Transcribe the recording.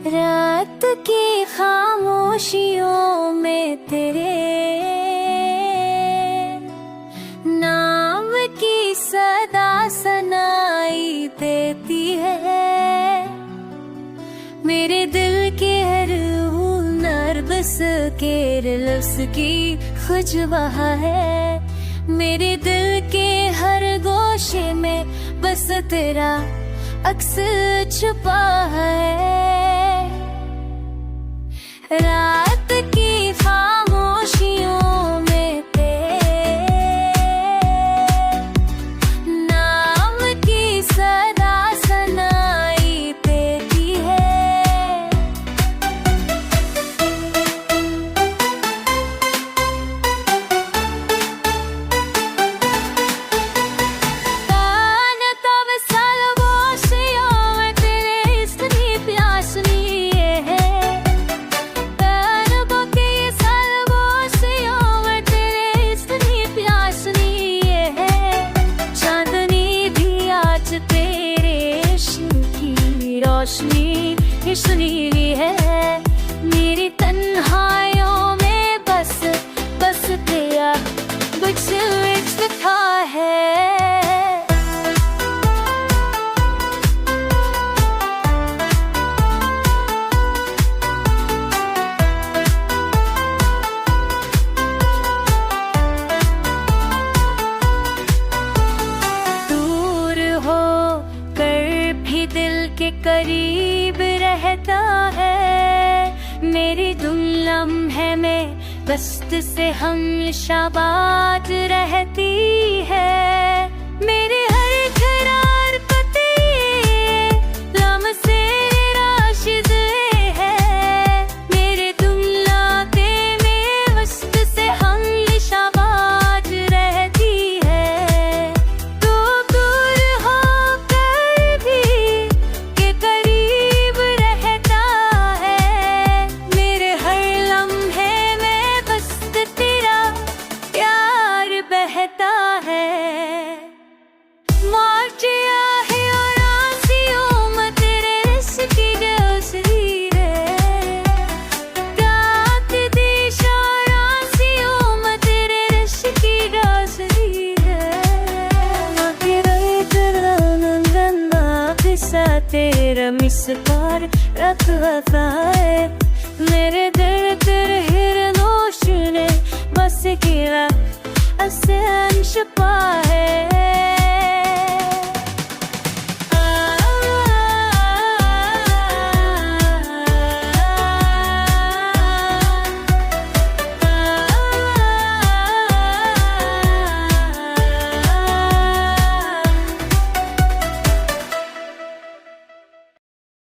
रात की खामोशियों में तेरे नाम की सदा सुनाई देती है। मेरे दिल के हर नर्वस के लफ्ज़ की खुशबू है। मेरे दिल के हर गोशे में बस तेरा अक्स छुपा है। रात की खामोशियों में तेरे नाम की सदा सुनाई देती है। ताना तब salvoशियों में तेरे इतनी प्यासनी है। रोशनी सुनीली है। मेरी तन्हाइयों में बस तेरा कुछ लिखा है। दूर हो कर भी दिल के करीब रहता है। मेरी दुम लम्हे में बस्त से हमेशा बात रहती है। मेरे हर करार को तेरे लम्हे राशिद है। मेरे दुम लम्हे में बस्त से हमेशा बात रहती है। तो दूर होकर भी के करीब रहता है। मेरे हर लम्हे में बस तेरा प्यार बहता है। मार्चिया है और आंसियों में तेरे इश्क की डोसरी है। रात दिशा और आंसियों में तेरे इश्क की डोसरी है। तेरा मिसकार रत है। मेरे दिल तेरे हिरनों ने बस गिरा असन छुपा